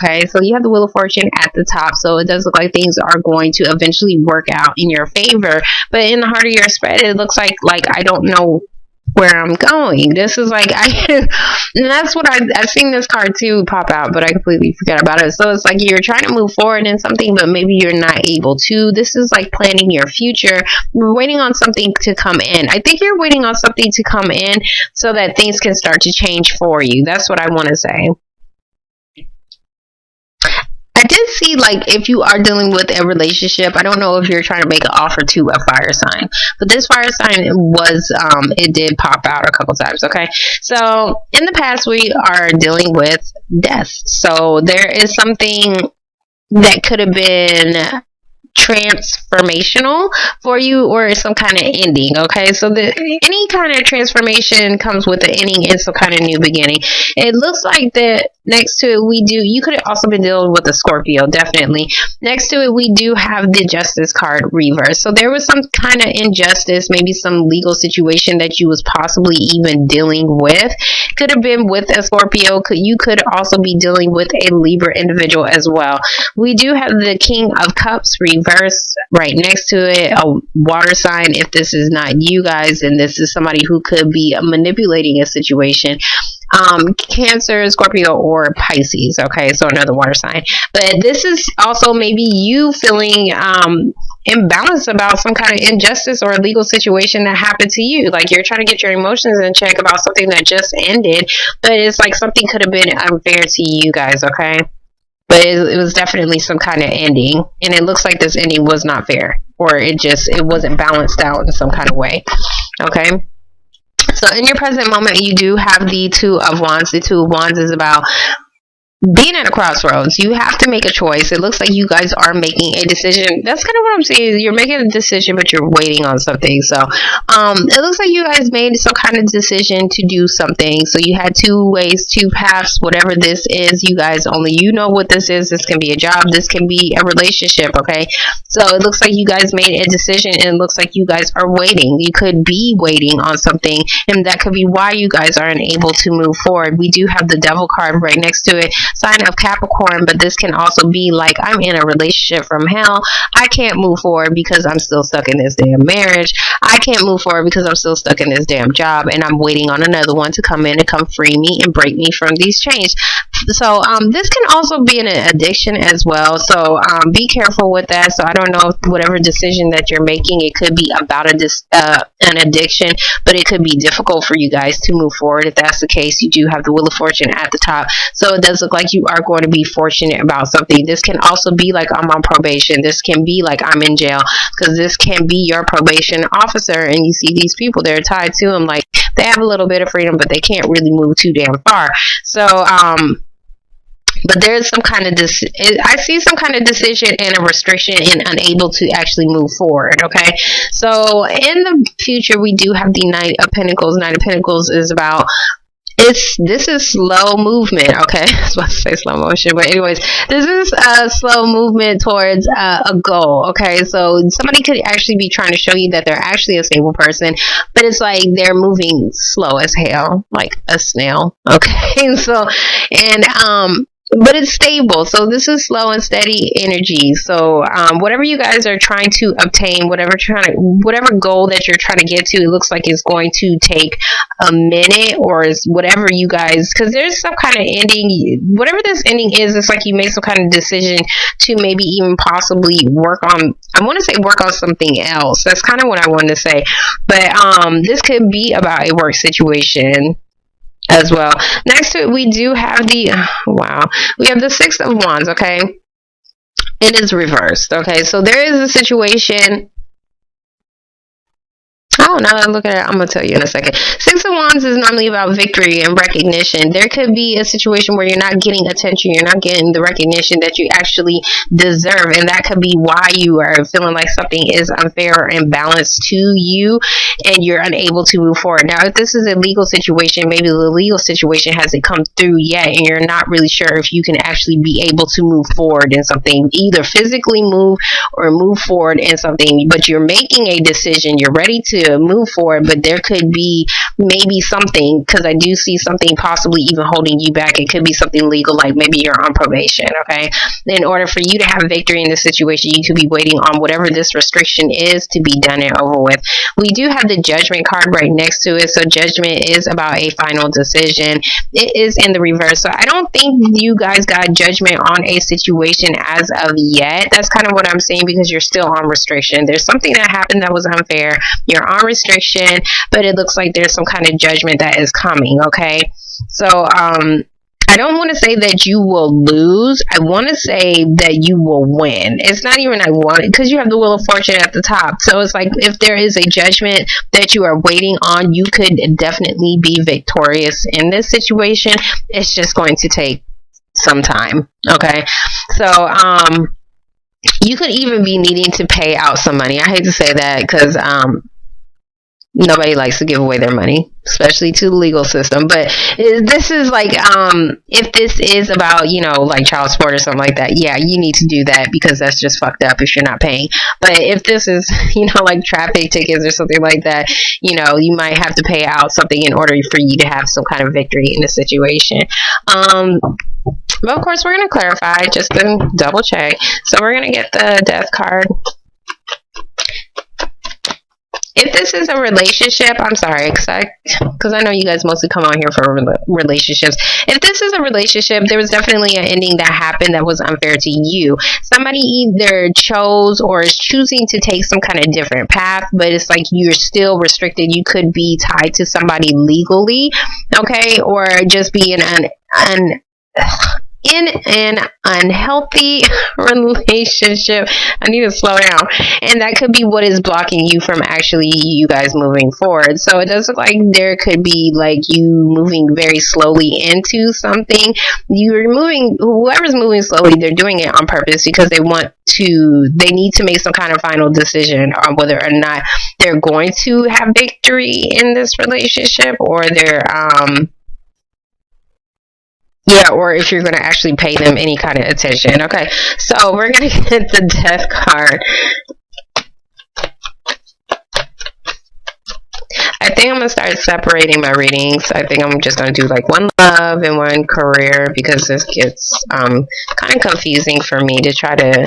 Okay, so you have the Wheel of Fortune at the top, so it does look like things are going to eventually work out in your favor. But in the heart of your spread, it looks like I don't know where I'm going. This is like, and that's what I've seen this card too pop out, but I completely forgot about it. So it's like you're trying to move forward in something, but maybe you're not able to. This is like planning your future. You're waiting on something to come in. I think you're waiting on something to come in so that things can start to change for you. That's what I want to say. I did see, like, if you are dealing with a relationship, I don't know if you're trying to make an offer to a fire sign, but this fire sign was, it did pop out a couple times, okay? So, in the past, we are dealing with death. So, there is something that could have been transformational for you, or some kind of ending. Okay, so any kind of transformation comes with an ending and some kind of new beginning. It looks like that next to it you could have also been dealing with a Scorpio, definitely. Next to it, we do have the Justice card reverse. So there was some kind of injustice, maybe some legal situation that you was possibly even dealing with. Could have been with a Scorpio. You could also be dealing with a Libra individual as well. We do have the King of Cups reverse right next to it, a water sign. If this is not you guys, and this is somebody who could be manipulating a situation. Cancer, Scorpio, or Pisces. Okay, so another water sign. But this is also maybe you feeling imbalanced about some kind of injustice or a legal situation that happened to you. Like you're trying to get your emotions in check about something that just ended, but it's like something could have been unfair to you guys. Okay, but it was definitely some kind of ending, and it looks like this ending was not fair, or it wasn't balanced out in some kind of way. Okay. So in your present moment, you do have the Two of Wands. The Two of Wands is about being at a crossroads. You have to make a choice. It looks like you guys are making a decision. That's kind of what I'm saying. You're making a decision, but you're waiting on something. So it looks like you guys made some kind of decision to do something. So you had two ways, two paths, whatever this is. You guys, only you know what this is. This can be a job. This can be a relationship. Okay. So it looks like you guys made a decision, and it looks like you guys are waiting. You could be waiting on something, and that could be why you guys aren't able to move forward. We do have the Devil card right next to it. Sign of Capricorn, but this can also be like, I'm in a relationship from hell. I can't move forward because I'm still stuck in this damn marriage. I can't move forward because I'm still stuck in this damn job, and I'm waiting on another one to come in and come free me and break me from these chains. So this can also be an addiction as well. So be careful with that. So I don't know if whatever decision that you're making, it could be about an addiction, but it could be difficult for you guys to move forward. If that's the case, you do have the Wheel of Fortune at the top. So it does look like you are going to be fortunate about something. This can also be like, I'm on probation. This can be like, I'm in jail, because this can be your probation officer, and you see these people, they're tied to them. Like they have a little bit of freedom, but they can't really move too damn far. So but there's some kind of I see some kind of decision and a restriction and unable to actually move forward. Okay, so in the future, we do have the Knight of Pentacles. Knight of Pentacles is about, this is slow movement. Okay, I was about to say slow motion, but anyways, this is a slow movement towards a goal. Okay, so somebody could actually be trying to show you that they're actually a stable person, but it's like they're moving slow as hell, like a snail. Okay, so but it's stable. So this is slow and steady energy. So whatever you guys are trying to obtain, whatever goal that you're trying to get to, it looks like it's going to take a minute, or is whatever you guys, because there's some kind of ending. Whatever this ending is, it's like you made some kind of decision to maybe even possibly work on, I want to say work on something else. That's kind of what I wanted to say. But this could be about a work situation as well. Next to it, we do have we have the Six of Wands. Okay, it is reversed. Okay, so there is a situation. Oh, now that I look at it, I'm going to tell you in a second. Six of Wands is normally about victory and recognition. There could be a situation where you're not getting attention, you're not getting the recognition that you actually deserve, and that could be why you are feeling like something is unfair or imbalanced to you, and you're unable to move forward. Now, if this is a legal situation, maybe the legal situation hasn't come through yet, and you're not really sure if you can actually be able to move forward in something, either physically move or move forward in something, but you're making a decision, you're ready to to move forward, but there could be maybe something, because I do see something possibly even holding you back. It could be something legal, like maybe you're on probation, okay? In order for you to have victory in this situation, you could be waiting on whatever this restriction is to be done and over with. We do have the Judgment card right next to it, so Judgment is about a final decision. It is in the reverse, so I don't think you guys got Judgment on a situation as of yet. That's kind of what I'm saying, because you're still on restriction. There's something that happened that was unfair. You're on restriction, but it looks like there's some kind of judgment that is coming, okay? So I don't want to say that you will lose. I want to say that you will win. It's not even I want it, because you have the Wheel of Fortune at the top. So it's like if there is a judgment that you are waiting on, you could definitely be victorious in this situation. It's just going to take some time, okay? So you could even be needing to pay out some money. I hate to say that, because nobody likes to give away their money, especially to the legal system. But this is like, if this is about, you know, like child support or something like that, yeah, you need to do that, because that's just fucked up if you're not paying. But if this is, you know, like traffic tickets or something like that, you know, you might have to pay out something in order for you to have some kind of victory in the situation. But of course, we're going to clarify just to double check. So we're going to get the Death card. If this is a relationship, I'm sorry, because I know you guys mostly come on here for relationships. If this is a relationship, there was definitely an ending that happened that was unfair to you. Somebody either chose or is choosing to take some kind of different path, but it's like you're still restricted. You could be tied to somebody legally, okay, or just be in an unhealthy relationship. I need to slow down. And that could be what is blocking you from actually you guys moving forward. So it does look like there could be like you moving very slowly into something. Whoever's moving slowly, they're doing it on purpose, because they need to make some kind of final decision on whether or not they're going to have victory in this relationship, or they're or if you're going to actually pay them any kind of attention. Okay, so we're going to get the Death card. I think I'm going to start separating my readings. I think I'm just going to do like one love and one career, because this gets kind of confusing for me to try to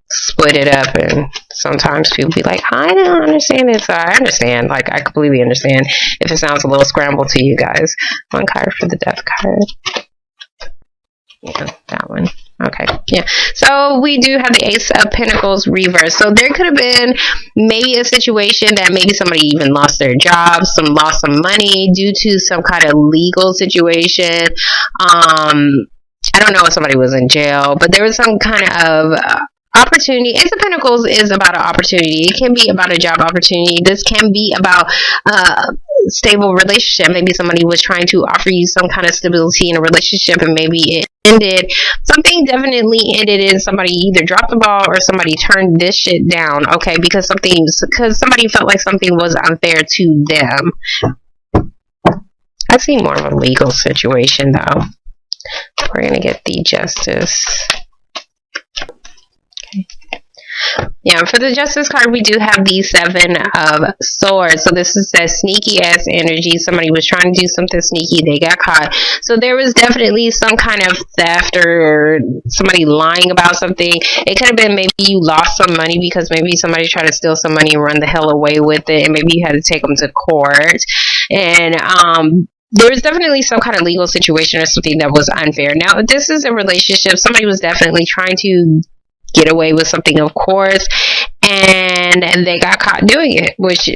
split it up, and sometimes people be like, I don't understand it. So I understand, like I completely understand if it sounds a little scrambled to you guys. One card for the Death card. Yeah, that one. Okay, yeah. So we do have the Ace of Pentacles reverse. So there could have been maybe a situation that maybe somebody even lost their job, lost some money due to some kind of legal situation. I don't know if somebody was in jail, but there was some kind of opportunity. Ace of Pentacles is about an opportunity. It can be about a job opportunity. This can be about stable relationship. Maybe somebody was trying to offer you some kind of stability in a relationship, and maybe it ended. Something definitely ended, and somebody either dropped the ball or somebody turned this shit down, okay, because somebody felt like something was unfair to them. I see more of a legal situation though. We're gonna get the Justice. Okay. Yeah, for the Justice card, we do have the Seven of Swords. So this is that sneaky ass energy. Somebody was trying to do something sneaky. They got caught. So there was definitely some kind of theft or somebody lying about something. It could have been maybe you lost some money because maybe somebody tried to steal some money and run the hell away with it. And maybe you had to take them to court. And, there was definitely some kind of legal situation or something that was unfair. Now, if this is a relationship, somebody was definitely trying to get away with something, of course, and they got caught doing it, which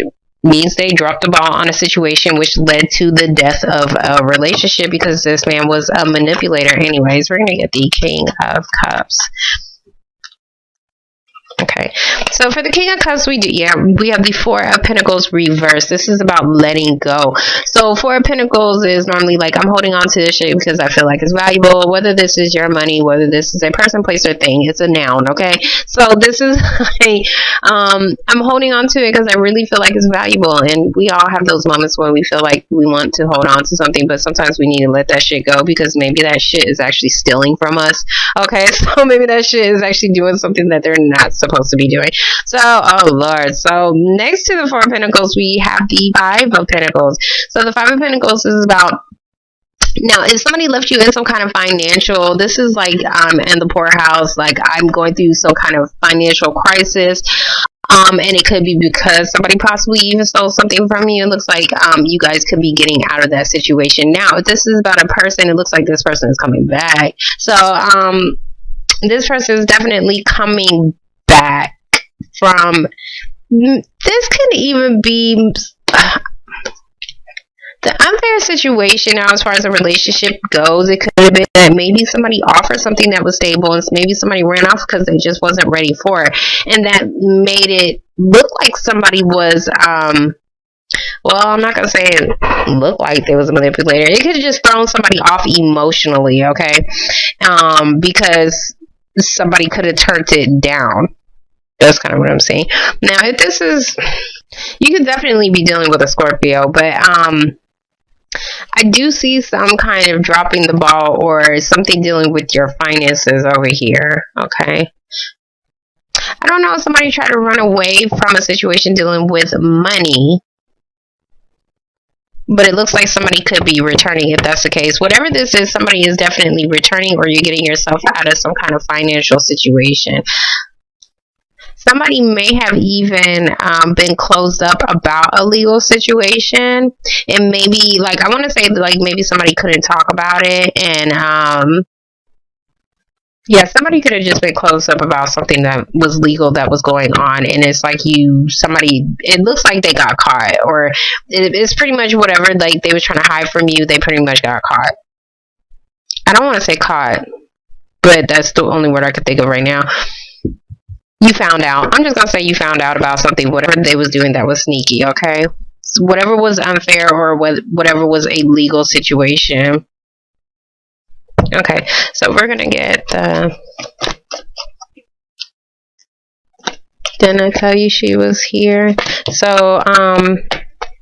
means they dropped the ball on a situation which led to the death of a relationship, because this man was a manipulator. Anyways, we're going to get the King of Cups. Okay, so for the King of Cups, we have the Four of Pentacles reversed. This is about letting go. So Four of Pentacles is normally like, I'm holding on to this shit because I feel like it's valuable. Whether this is your money, whether this is a person, place, or thing, it's a noun. Okay, so this is I'm holding on to it because I really feel like it's valuable, and we all have those moments where we feel like we want to hold on to something, but sometimes we need to let that shit go because maybe that shit is actually stealing from us. Okay, so maybe that shit is actually doing something that they're not supposed to be doing. So, oh Lord. So next to the Four of Pentacles, we have the Five of Pentacles. So the Five of Pentacles is about, now, if somebody left you in some kind of financial, this is like in the poorhouse, like I'm going through some kind of financial crisis. And it could be because somebody possibly even stole something from you. It looks like you guys could be getting out of that situation. Now, if this is about a person, it looks like this person is coming back. So this person is definitely coming back from, this could even be the unfair situation. Now, as far as a relationship goes, it could have been that maybe somebody offered something that was stable and maybe somebody ran off because they just wasn't ready for it, and that made it look like somebody was well, I'm not gonna say it looked like there was a manipulator. It could have just thrown somebody off emotionally, okay, because somebody could have turned it down. That's kind of what I'm saying. Now, if this is, you could definitely be dealing with a Scorpio, but I do see some kind of dropping the ball or something dealing with your finances over here, okay? I don't know if somebody tried to run away from a situation dealing with money, but it looks like somebody could be returning if that's the case. Whatever this is, somebody is definitely returning, or you're getting yourself out of some kind of financial situation. Somebody may have even been closed up about a legal situation, and maybe, like, I want to say, like, maybe somebody couldn't talk about it, and yeah, somebody could have just been closed up about something that was legal that was going on, and it's like it looks like they got caught, or it's pretty much whatever, like, they were trying to hide from you, they pretty much got caught. I don't want to say caught, but that's the only word I could think of right now. You found out. I'm just going to say you found out about something, whatever they was doing that was sneaky, okay? So whatever was unfair or whatever was a legal situation. Okay, so we're going to get didn't I tell you she was here? So, I'm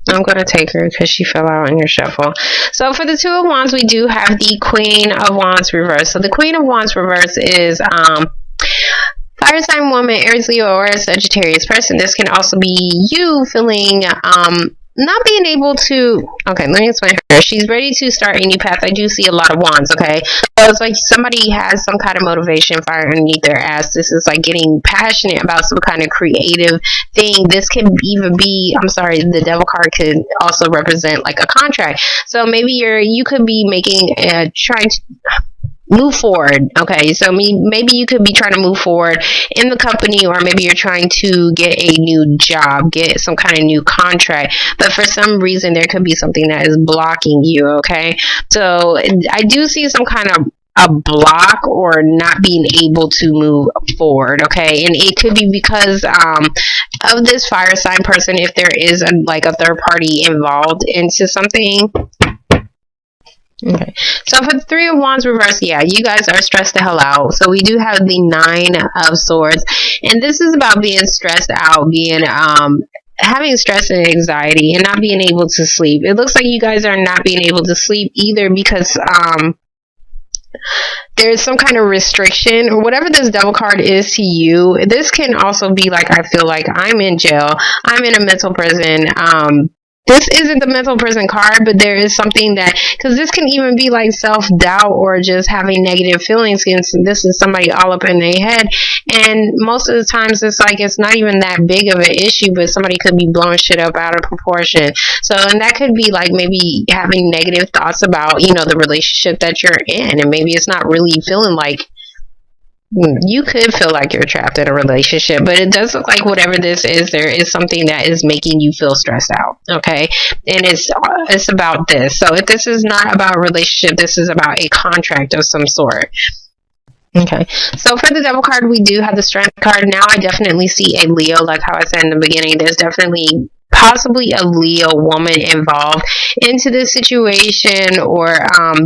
going to take her because she fell out in your shuffle. So for the Two of Wands, we do have the Queen of Wands reverse. So the Queen of Wands reverse is fire sign woman, Aries, Leo, or a Sagittarius person. This can also be you feeling not being able to, okay, let me explain her. She's ready to start a new path. I do see a lot of wands, okay? So it's like somebody has some kind of motivation fire underneath their ass. This is like getting passionate about some kind of creative thing. This can even be, I'm sorry, the devil card could also represent like a contract. So maybe you could be making trying to move forward, okay? So maybe you could be trying to move forward in the company, or maybe you're trying to get a new job, get some kind of new contract, but for some reason there could be something that is blocking you, okay? So I do see some kind of a block or not being able to move forward, okay? And it could be because of this fire sign person, if there is like a third party involved into something. Okay, so for the Three of Wands reverse, yeah, you guys are stressed the hell out. So we do have the Nine of Swords, and this is about being stressed out, being having stress and anxiety, and not being able to sleep. It looks like you guys are not being able to sleep either because there's some kind of restriction or whatever this devil card is to you. This can also be like, I feel like I'm in jail, I'm in a mental prison. This isn't the mental prison card, but there is something that, because this can even be like self-doubt or just having negative feelings, and this is somebody all up in their head, and most of the times it's like it's not even that big of an issue, but somebody could be blowing shit up out of proportion. So, and that could be like maybe having negative thoughts about, you know, the relationship that you're in, and maybe it's not really feeling like, you could feel like you're trapped in a relationship, but it does look like whatever this is, there is something that is making you feel stressed out, okay? And it's about this. So if this is not about a relationship, this is about a contract of some sort. Okay, so for the devil card, we do have the strength card. Now I definitely see a Leo, like how I said in the beginning. There's definitely possibly a Leo woman involved into this situation, or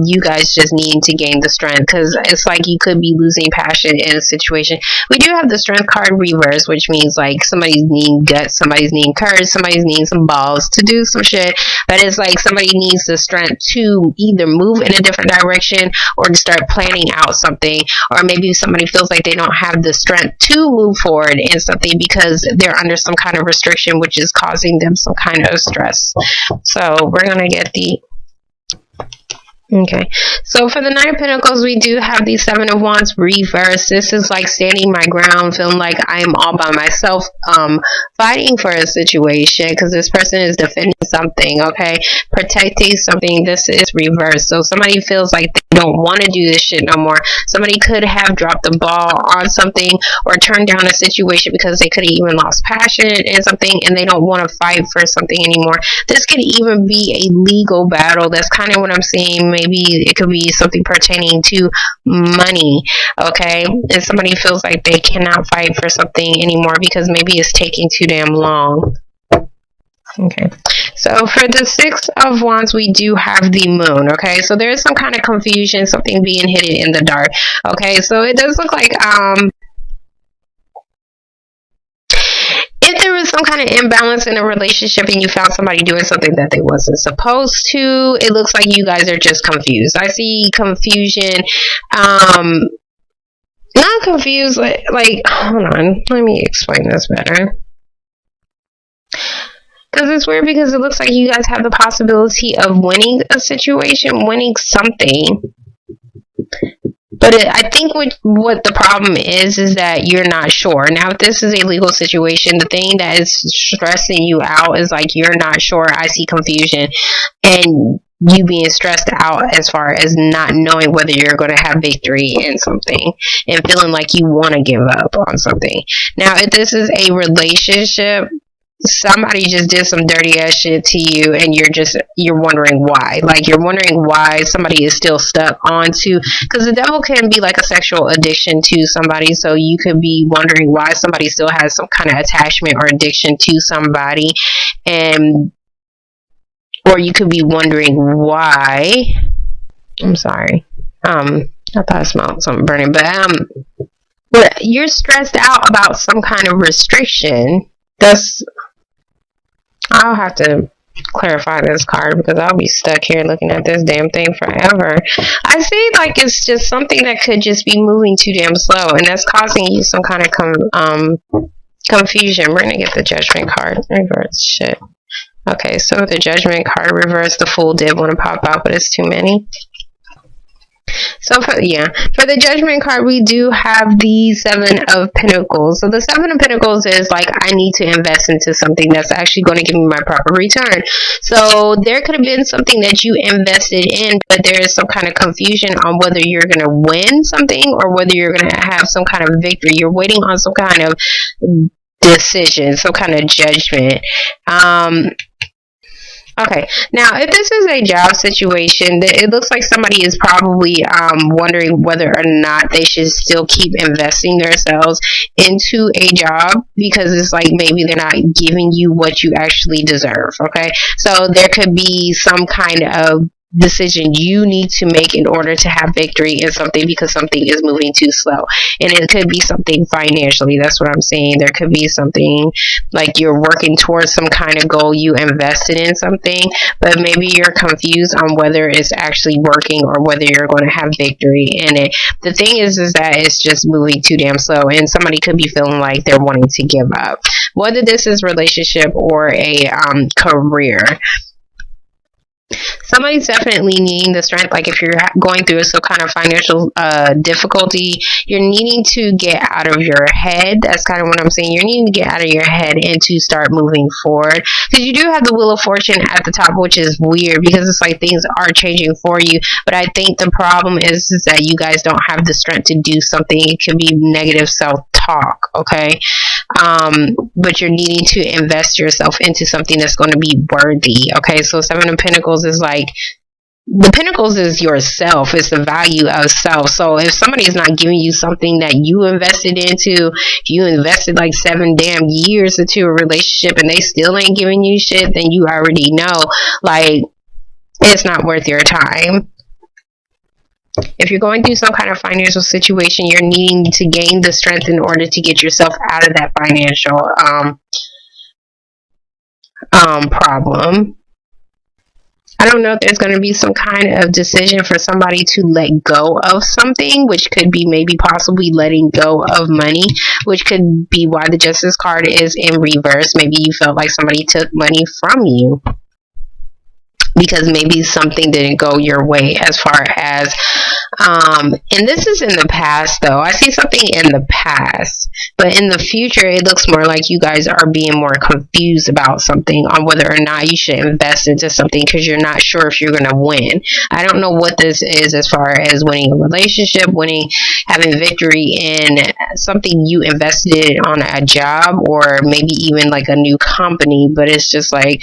you guys just needing to gain the strength, because it's like you could be losing passion in a situation. We do have the strength card reverse, which means like somebody's needing guts, somebody's needing courage, somebody's needing some balls to do some shit, but it's like somebody needs the strength to either move in a different direction or to start planning out something, or maybe somebody feels like they don't have the strength to move forward in something because they're under some kind of restriction, which is causing them some kind of stress. So we're gonna get the okay. So for the Knight of Pentacles, we do have the Seven of Wands reverse. This is like standing my ground, feeling like I am all by myself, fighting for a situation, because this person is defending something, okay, protecting something. This is reverse. So somebody feels like they don't want to do this shit no more. Somebody could have dropped the ball on something or turned down a situation because they could have even lost passion in something and they don't want to fight for something anymore. This could even be a legal battle. That's kind of what I'm seeing. Maybe it could be something pertaining to money, okay? And somebody feels like they cannot fight for something anymore because maybe it's taking too damn long. Okay, so for the Six of Wands, we do have the Moon, okay? So there is some kind of confusion, something being hidden in the dark, okay? So it does look like, if there was some kind of imbalance in a relationship and you found somebody doing something that they wasn't supposed to, it looks like you guys are just confused. I see confusion, not confused, like hold on, let me explain this better. Because it's weird, because it looks like you guys have the possibility of winning a situation, winning something. But I think what the problem is that you're not sure. Now, if this is a legal situation, the thing that is stressing you out is like you're not sure. I see confusion and you being stressed out as far as not knowing whether you're going to have victory in something and feeling like you want to give up on something. Now, if this is a relationship, somebody just did some dirty ass shit to you and you're wondering why. Like, you're wondering why somebody is still stuck onto, because the devil can be like a sexual addiction to somebody, so you could be wondering why somebody still has some kind of attachment or addiction to somebody, and or you could be wondering why, I'm sorry, I thought I smelled something burning, but you're stressed out about some kind of restriction. I'll have to clarify this card because I'll be stuck here looking at this damn thing forever. I see like it's just something that could just be moving too damn slow, and that's causing you some kind of confusion. We're gonna get the Judgment card reverse. Shit. Okay, so the Judgment card reverse, the Fool did want to pop out, but it's too many. So for the Judgment card, we do have the Seven of Pentacles. So the Seven of Pentacles is like, I need to invest into something that's actually going to give me my proper return. So there could have been something that you invested in, but there is some kind of confusion on whether you're going to win something or whether you're going to have some kind of victory. You're waiting on some kind of decision, some kind of judgment. Okay, now if this is a job situation, it looks like somebody is probably wondering whether or not they should still keep investing themselves into a job, because it's like maybe they're not giving you what you actually deserve, okay? So there could be some kind of decision you need to make in order to have victory in something, because something is moving too slow. And it could be something financially. That's what I'm saying. There could be something like you're working towards some kind of goal, you invested in something, but maybe you're confused on whether it's actually working or whether you're going to have victory in it. The thing is that it's just moving too damn slow, and somebody could be feeling like they're wanting to give up, whether this is relationship or a career. Somebody's definitely needing the strength. Like if you're going through some kind of financial difficulty, you're needing to get out of your head. That's kind of what I'm saying. You're needing to get out of your head and to start moving forward, because you do have the Wheel of Fortune at the top, which is weird because it's like things are changing for you. But I think the problem is that you guys don't have the strength to do something. It could be negative self-talk, okay? But you're needing to invest yourself into something that's going to be worthy, okay? So Seven of Pentacles is like, the Pentacles is yourself. It's the value of self. So if somebody's not giving you something that you invested into, if you invested like 7 damn years into a relationship and they still ain't giving you shit, then you already know, like, it's not worth your time. If you're going through some kind of financial situation, you're needing to gain the strength in order to get yourself out of that financial problem. I don't know if there's going to be some kind of decision for somebody to let go of something, which could be maybe possibly letting go of money, which could be why the Justice card is in reverse. Maybe you felt like somebody took money from you because maybe something didn't go your way as far as and this is in the past though. I see something in the past, but in the future it looks more like you guys are being more confused about something on whether or not you should invest into something because you're not sure if you're going to win. I don't know what this is as far as winning a relationship, having victory in something you invested on a job, or maybe even like a new company, but it's just like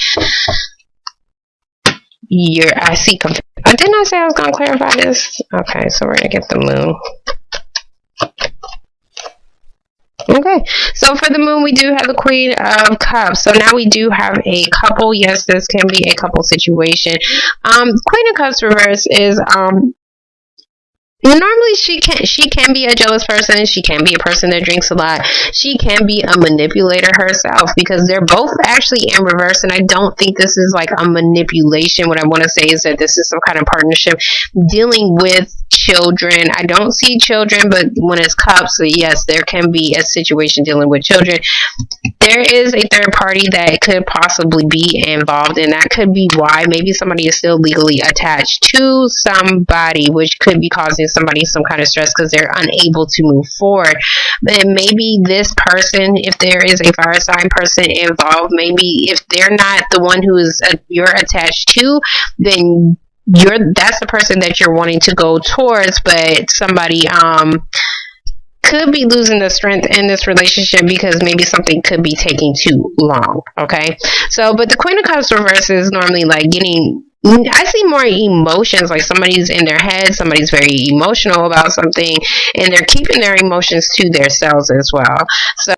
I see. Didn't I say I was going to clarify this? Okay, so we're going to get the moon. Okay, so for the moon, we do have the Queen of Cups. So now we do have a couple. Yes, this can be a couple situation. Queen of Cups reverse is normally she can be a jealous person. She can be a person that drinks a lot. She can be a manipulator herself, because they're both actually in reverse, and I don't think this is like a manipulation. What I want to say is that this is some kind of partnership dealing with children. I don't see children, but when it's cups, so yes, there can be a situation dealing with children. There is a third party that could possibly be involved, and that could be why maybe somebody is still legally attached to somebody, which could be causing somebody some kind of stress because they're unable to move forward. And maybe this person, if there is a fire sign person involved, maybe if they're not the one who is you're attached to, then that's the person that you're wanting to go towards. But somebody could be losing the strength in this relationship because maybe something could be taking too long. Okay, so but the Queen of Cups reverse is normally like I see more emotions, like somebody's in their head, somebody's very emotional about something, and they're keeping their emotions to themselves as well. So